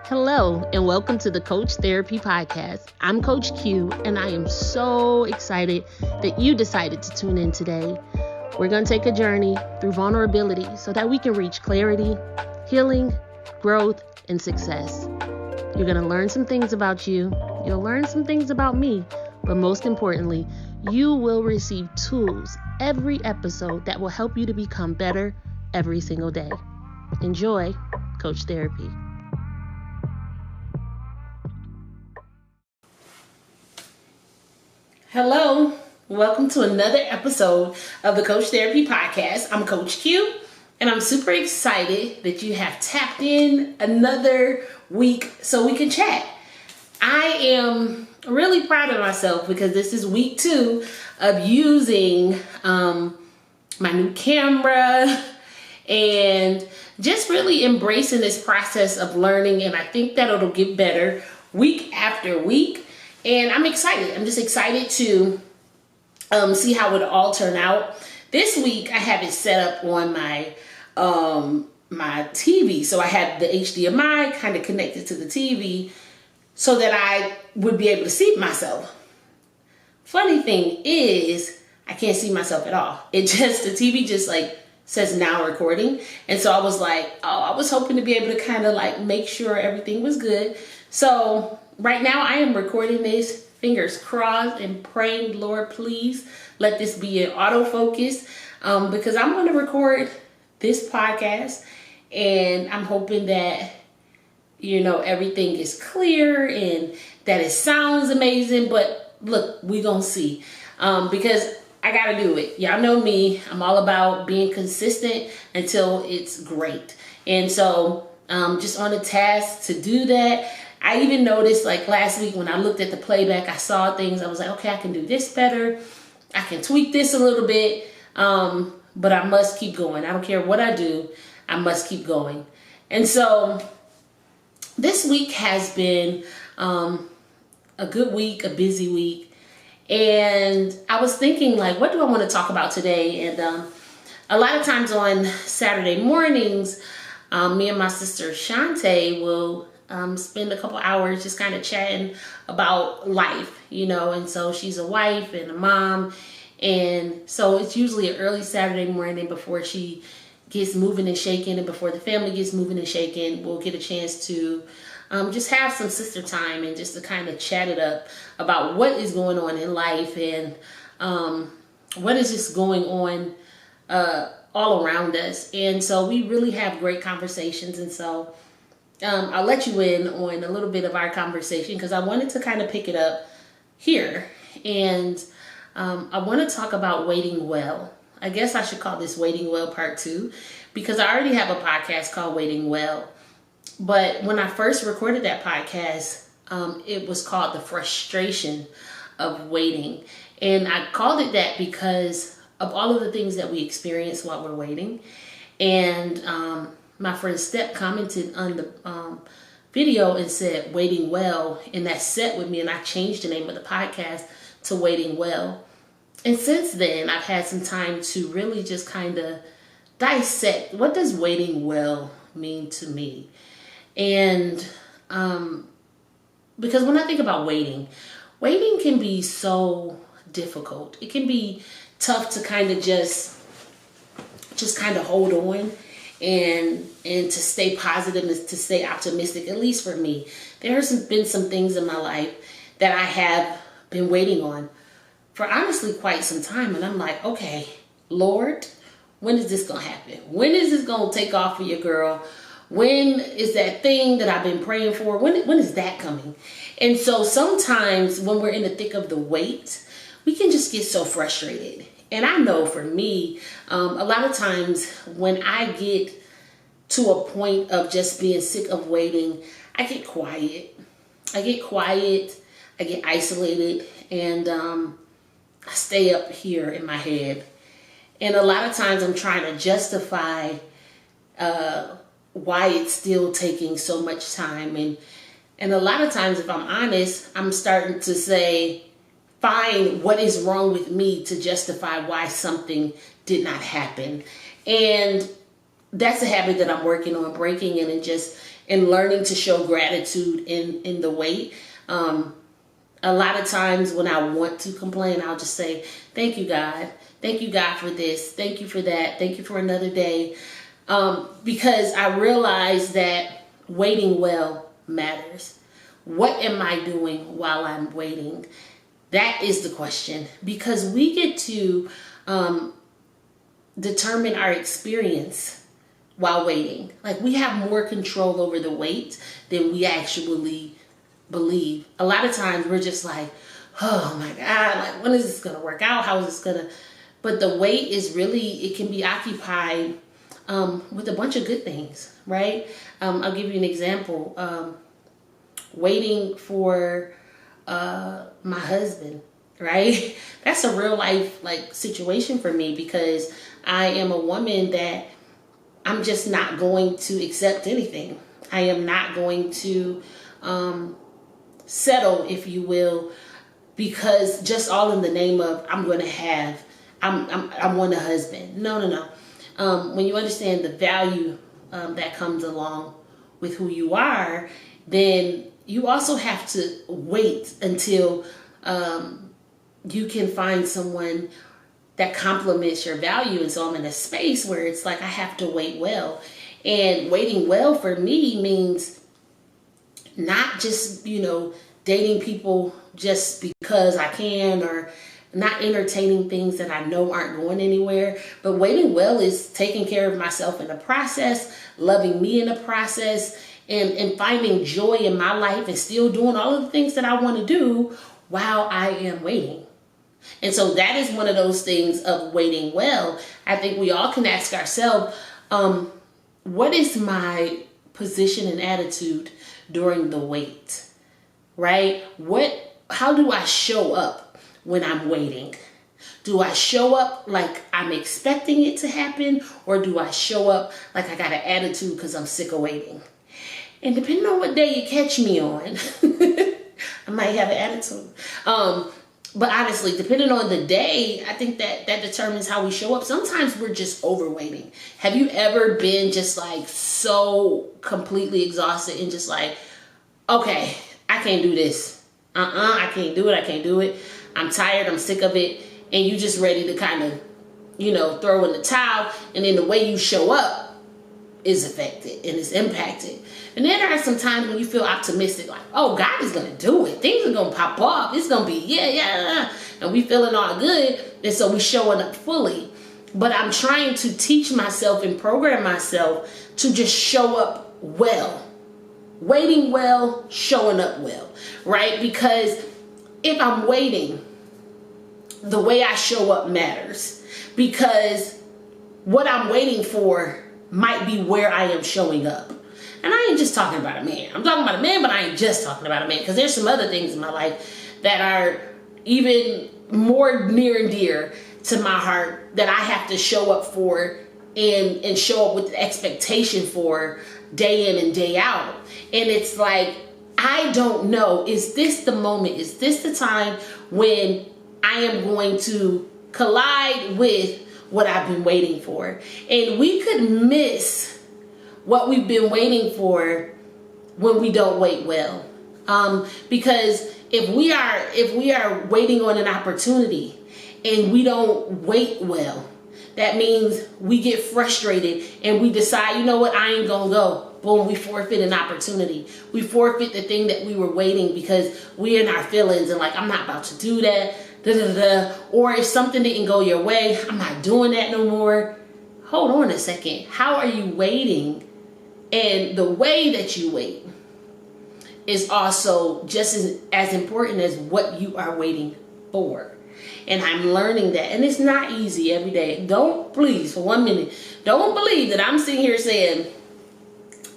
Hello, and welcome to the Coach Therapy Podcast. I'm Coach Q, and I am so excited that you decided to tune in today. We're going to take a journey through vulnerability so that we can reach clarity, healing, growth, and success. You're going to learn some things about you, you'll learn some things about me, but most importantly, you will receive tools every episode that will help you to become better every single day. Enjoy Coach Therapy. Hello, welcome to another episode of the Coach Therapy Podcast. I'm Coach Q, and I'm super excited that you have tapped in another week so we can chat. I am really proud of myself because this is week 2 of using my new camera and just really embracing this process of learning, and I think that it'll get better week after week. And I'm excited. I'm just excited to see how it all turn out. This week, I have it set up on my my TV. So I have the HDMI kind of connected to the TV so that I would be able to see myself. Funny thing is, I can't see myself at all. The TV just like says now recording. And so I was like, I was hoping to be able to kind of like make sure everything was good. So right now I am recording this, fingers crossed, and praying, Lord, please let this be an autofocus because I'm going to record this podcast, and I'm hoping that, everything is clear and that it sounds amazing. But look, we going to see because I got to do it. Y'all know me. I'm all about being consistent until it's great. And so just on a task to do that. I even noticed like last week when I looked at the playback, I saw things. I was like, okay, I can do this better. I can tweak this a little bit, but I must keep going. I don't care what I do. I must keep going. And so this week has been a good week, a busy week. And I was thinking like, what do I want to talk about today? And a lot of times on Saturday mornings, me and my sister Shantae will spend a couple hours just kind of chatting about life, and so she's a wife and a mom. And so it's usually an early Saturday morning before she gets moving and shaking, and before the family gets moving and shaking, we'll get a chance to just have some sister time and just to kind of chat it up about what is going on in life and what is just going on all around us. And so we really have great conversations. And so I'll let you in on a little bit of our conversation because I wanted to kind of pick it up here. And I want to talk about waiting well. I guess I should call this Waiting Well Part 2 because I already have a podcast called Waiting Well. But when I first recorded that podcast, it was called The Frustration of Waiting. And I called it that because of all of the things that we experience while we're waiting. And my friend Step commented on the video and said, Waiting Well, and that set with me, and I changed the name of the podcast to Waiting Well. And since then, I've had some time to really just kind of dissect, what does waiting well mean to me? And because when I think about waiting can be so difficult. It can be tough to kind of just kind of hold on and to stay positive and to stay optimistic. At least for me, there's been some things in my life that I have been waiting on for honestly quite some time. And I'm like, okay, Lord, when is this going to happen? When is this going to take off for your girl? When is that thing that I've been praying for? When is that coming? And so sometimes when we're in the thick of the wait, we can just get so frustrated. And I know for me, a lot of times when I get to a point of just being sick of waiting, I get quiet. I get isolated, and I stay up here in my head. And a lot of times I'm trying to justify why it's still taking so much time. And a lot of times, if I'm honest, I'm starting to find what is wrong with me to justify why something did not happen. And that's a habit that I'm working on breaking in, and learning to show gratitude in the weight. A lot of times when I want to complain, I'll just say, thank you, God. Thank you, God, for this. Thank you for that. Thank you for another day. Because I realize that waiting well matters. What am I doing while I'm waiting? That is the question. Because we get to determine our experience while waiting. Like, we have more control over the wait than we actually believe. A lot of times we're just like, oh my God, like, when is this going to work out? How is this going to... But the wait is really, it can be occupied with a bunch of good things, right? I'll give you an example. Waiting for my husband, right? That's a real life like situation for me, because I am a woman that I'm just not going to accept anything. I am not going to settle, if you will, because just all in the name of I want a husband. No. When you understand the value that comes along with who you are, then you also have to wait until you can find someone that complements your value. And so I'm in a space where it's like I have to wait well. And waiting well for me means not just, dating people just because I can, or not entertaining things that I know aren't going anywhere. But waiting well is taking care of myself in the process, loving me in the process, and finding joy in my life and still doing all of the things that I want to do while I am waiting. And so that is one of those things of waiting well. I think we all can ask ourselves, what is my position and attitude during the wait, right? How do I show up when I'm waiting? Do I show up like I'm expecting it to happen, or do I show up like I got an attitude because I'm sick of waiting? And depending on what day you catch me on, I might have an attitude. But honestly, depending on the day, I think that determines how we show up. Sometimes we're just overweighting. Have you ever been just like so completely exhausted and just like, okay, I can't do this. I can't do it. I'm tired. I'm sick of it. And you just ready to kind of, throw in the towel. And then the way you show up is affected and is impacted. And then there are some times when you feel optimistic, like, oh, God is going to do it. Things are going to pop off. It's going to be, yeah. And we feeling all good. And so we showing up fully. But I'm trying to teach myself and program myself to just show up well. Waiting well, showing up well, right? Because if I'm waiting, the way I show up matters. Because what I'm waiting for might be where I am showing up. And I ain't just talking about a man. I'm talking about a man, but I ain't just talking about a man, because there's some other things in my life that are even more near and dear to my heart that I have to show up for and show up with the expectation for day in and day out. And it's like, I don't know, is this the moment? Is this the time when I am going to collide with what I've been waiting for? And we could miss what we've been waiting for when we don't wait well. Because if we are waiting on an opportunity and we don't wait well, that means we get frustrated and we decide, you know what, I ain't gonna go. Boom, we forfeit an opportunity. We forfeit the thing that we were waiting because we're in our feelings and like, I'm not about to do that. Or if something didn't go your way, I'm not doing that no more. Hold on a second. How are you waiting? And the way that you wait is also just as important as what you are waiting for. And I'm learning that. And it's not easy every day. Please, for 1 minute, don't believe that I'm sitting here saying,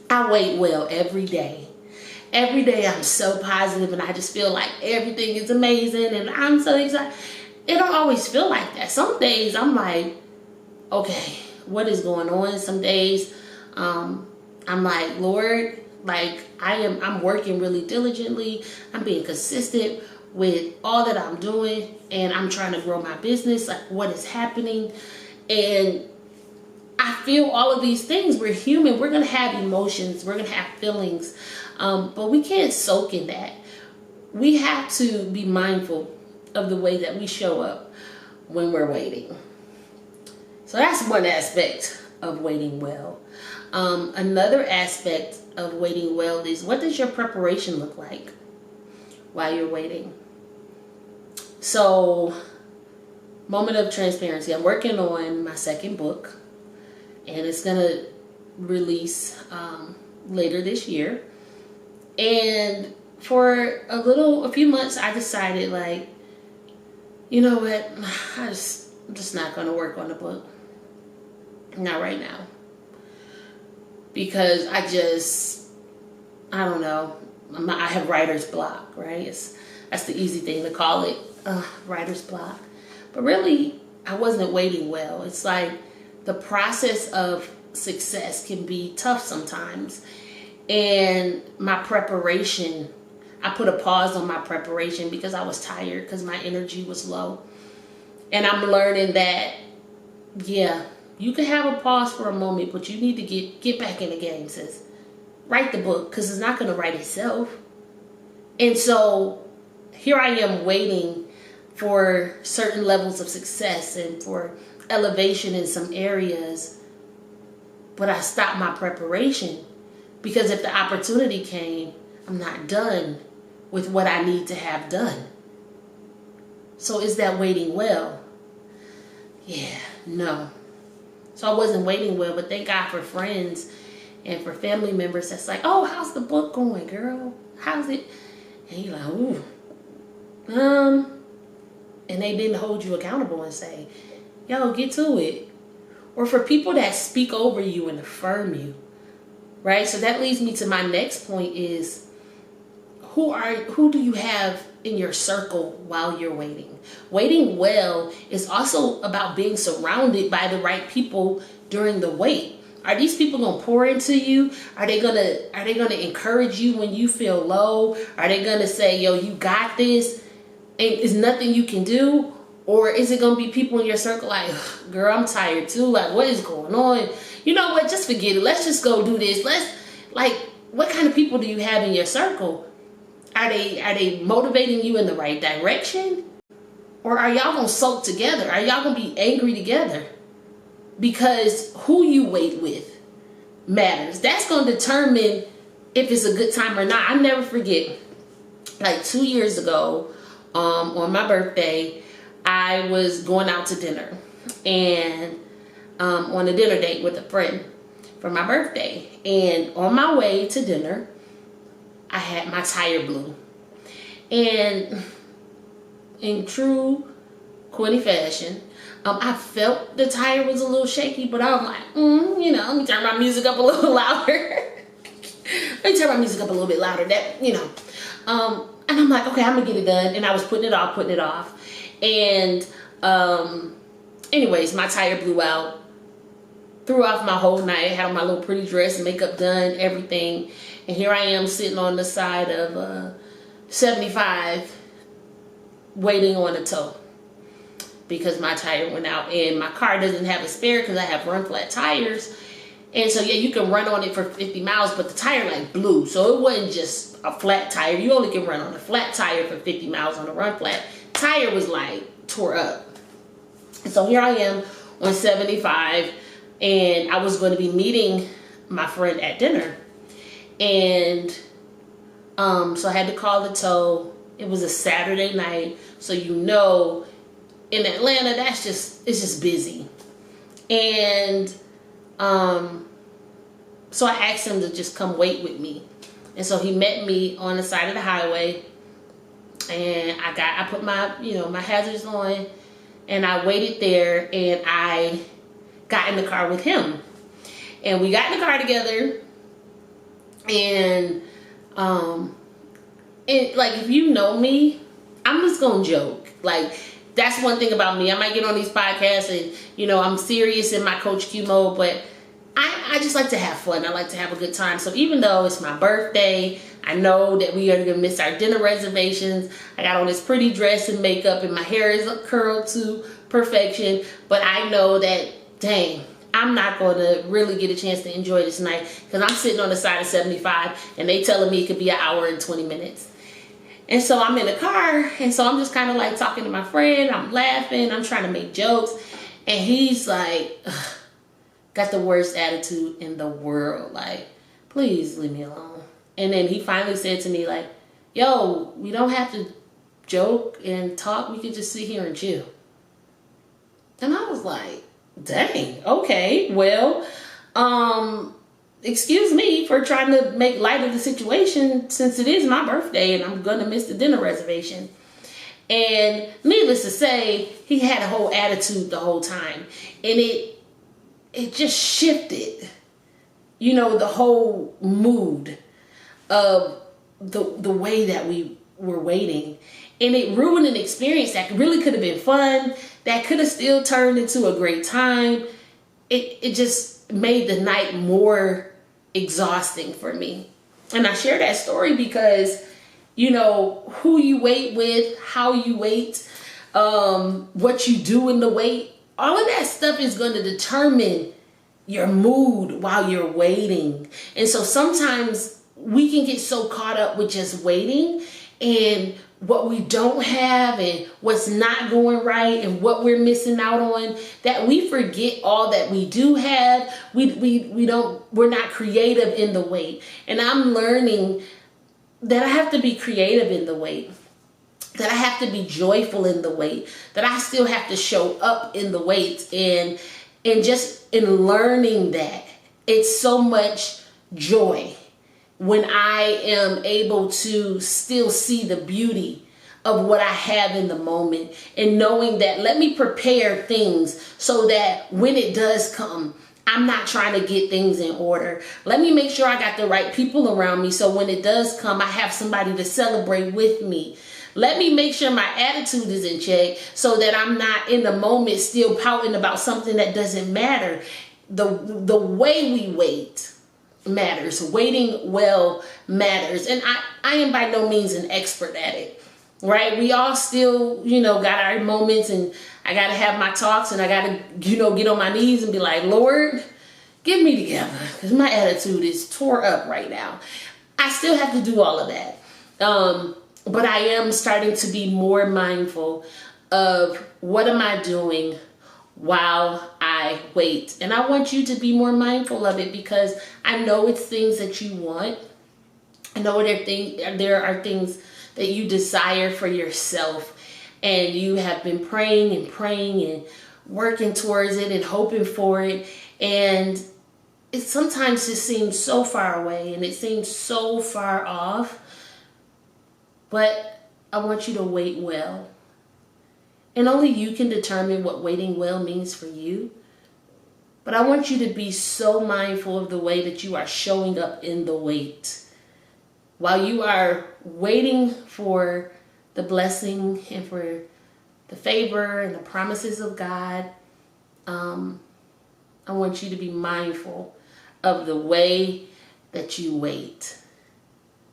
I wait well every day. Every day I'm so positive and I just feel like everything is amazing and I'm so excited. It don't always feel like that. Some days I'm like, okay, what is going on? Some days I'm like, Lord, like I'm working really diligently. I'm being consistent with all that I'm doing and I'm trying to grow my business. Like, what is happening? And I feel all of these things. We're human. We're going to have emotions. We're going to have feelings. But we can't soak in that. We have to be mindful of the way that we show up when we're waiting. So that's one aspect of waiting well. Another aspect of waiting well is, what does your preparation look like while you're waiting? So, moment of transparency. I'm working on my second book, and it's going to release later this year. And for a few months, I decided, like, you know what, I'm just not going to work on the book. Not right now. Because I don't know, I have writer's block, right? That's the easy thing to call it, writer's block. But really, I wasn't waiting well. It's like the process of success can be tough sometimes. And my preparation, I put a pause on my preparation because I was tired, because my energy was low. And I'm learning that, yeah, you can have a pause for a moment, but you need to get back in the game, sis. Write the book, because it's not going to write itself. And so here I am waiting for certain levels of success and for elevation in some areas. But I stopped my preparation, because if the opportunity came, I'm not done with what I need to have done. So is that waiting well? Yeah, no. So I wasn't waiting well, but thank God for friends and for family members that's like, oh, how's the book going, girl? How's it? And you're like, ooh. And they didn't hold you accountable and say, yo, get to it. Or for people that speak over you and affirm you, right? So that leads me to my next point is, who do you have in your circle while you're waiting? Waiting well is also about being surrounded by the right people during the wait. Are these people gonna pour into you? Are they gonna encourage you when you feel low? Are they gonna say, yo, you got this, and there's nothing you can do? Or is it gonna be people in your circle like, girl, I'm tired too, like, what is going on? You know what, just forget it, let's just go do this. What kind of people do you have in your circle? Are they motivating you in the right direction? Or are y'all gonna sulk together? Are y'all gonna be angry together? Because who you wait with matters. That's gonna determine if it's a good time or not. I never forget, like 2 years ago, on my birthday, I was going out to dinner, and on a dinner date with a friend for my birthday. And on my way to dinner, I had my tire blew. And in true Quinny fashion, I felt the tire was a little shaky, but I was like, let me turn my music up a little louder. Let me turn my music up a little bit louder. And I'm like, okay, I'm gonna get it done. And I was putting it off. And anyways, my tire blew out. Threw off my whole night. Had on my little pretty dress, makeup done, everything. And here I am sitting on the side of 75 waiting on a tow because my tire went out, and my car doesn't have a spare because I have run flat tires. And so yeah, you can run on it for 50 miles, but the tire like blew. So it wasn't just a flat tire. You only can run on a flat tire for 50 miles on a run flat. Tire was like tore up. And so here I am on 75, and I was going to be meeting my friend at dinner. And so I had to call the tow. It was a Saturday night, so in Atlanta, it's just busy. And so I asked him to just come wait with me. And so he met me on the side of the highway, and I put my my hazards on, and I waited there, and I got in the car with him, and we got in the car together. And like, if you know me, I'm just gonna joke. Like, that's one thing about me. I might get on these podcasts and I'm serious in my Coach Q mode, but I just like to have fun. I like to have a good time. So even though it's my birthday, I know that we are gonna miss our dinner reservations. I got on this pretty dress and makeup, and my hair is curled to perfection, but I know that, dang, I'm not going to really get a chance to enjoy this night because I'm sitting on the side of 75 and they telling me it could be an hour and 20 minutes. And so I'm in the car, and so I'm just kind of like talking to my friend. I'm laughing. I'm trying to make jokes. And he's like, ugh, got the worst attitude in the world. Like, please leave me alone. And then he finally said to me, like, yo, we don't have to joke and talk. We could just sit here and chill. And I was like, dang, okay, well, excuse me for trying to make light of the situation since it is my birthday and I'm going to miss the dinner reservation. And needless to say, he had a whole attitude the whole time. And it just shifted, you know, the whole mood of the way that we were waiting. And it ruined an experience that really could have been fun, that could have still turned into a great time. It just made the night more exhausting for me. And I share that story because, you know, who you wait with, how you wait, what you do in the wait, all of that stuff is going to determine your mood while you're waiting. And so sometimes we can get so caught up with just waiting and what we don't have and what's not going right and what we're missing out on, that we forget all that we do have. We're not creative in the wait. And I'm learning that I have to be creative in the wait, that I have to be joyful in the wait, that I still have to show up in the wait. And just in learning that, it's so much joy when I am able to still see the beauty of what I have in the moment, and knowing that let me prepare things so that when it does come, I'm not trying to get things in order. Let me make sure I got the right people around me so when it does come, I have somebody to celebrate with me. Let me make sure my attitude is in check so that I'm not in the moment still pouting about something that doesn't matter. The way we wait matters. Waiting well matters. And I am by no means an expert at it, right? We all still, you know, got our moments, and I got to have my talks, and I got to, you know, get on my knees and be like, Lord, get me together, because my attitude is tore up right now. I still have to do all of that. But I am starting to be more mindful of what am I doing while I wait. And I want you to be more mindful of it, because I know it's things that you want. I know there are things that you desire for yourself, and you have been praying and working towards it and hoping for it. And it sometimes just seems so far away and it seems so far off. But I want you to wait well. And only you can determine what waiting well means for you. But I want you to be so mindful of the way that you are showing up in the wait. While you are waiting for the blessing and for the favor and the promises of God, I want you to be mindful of the way that you wait.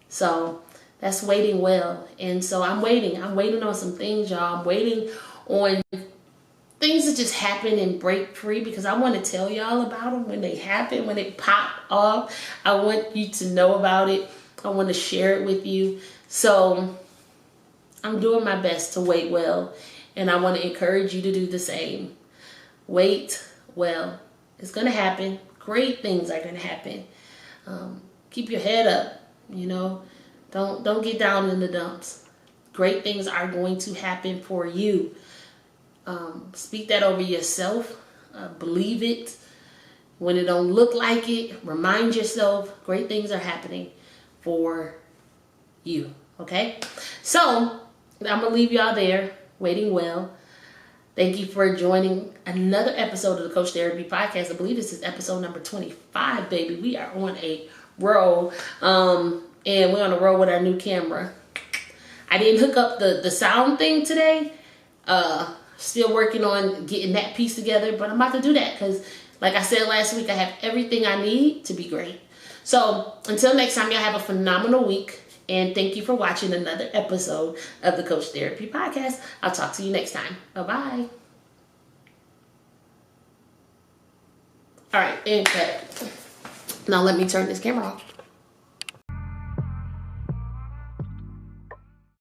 So that's waiting well. And so I'm waiting on some things, y'all. I'm waiting on things that just happen and break free, because I want to tell y'all about them when they happen, when they pop off. I want you to know about it. I want to share it with you. So I'm doing my best to wait well, and I want to encourage you to do the same. Wait well. It's going to happen. Great things are going to happen. Keep your head up, you know. Don't get down in the dumps. Great things are going to happen for you. Speak that over yourself. Believe it. When it don't look like it, remind yourself great things are happening for you. Okay? So I'm going to leave y'all there, waiting well. Thank you for joining another episode of the Coach Therapy Podcast. I believe this is episode number 25, baby. We are on a roll. And we're on a roll with our new camera. I didn't hook up the sound thing today. Still working on getting that piece together, but I'm about to do that because, like I said last week, I have everything I need to be great. So until next time, y'all have a phenomenal week. And thank you for watching another episode of the Coach Therapy Podcast. I'll talk to you next time. Bye-bye. All right, and cut. Now let me turn this camera off.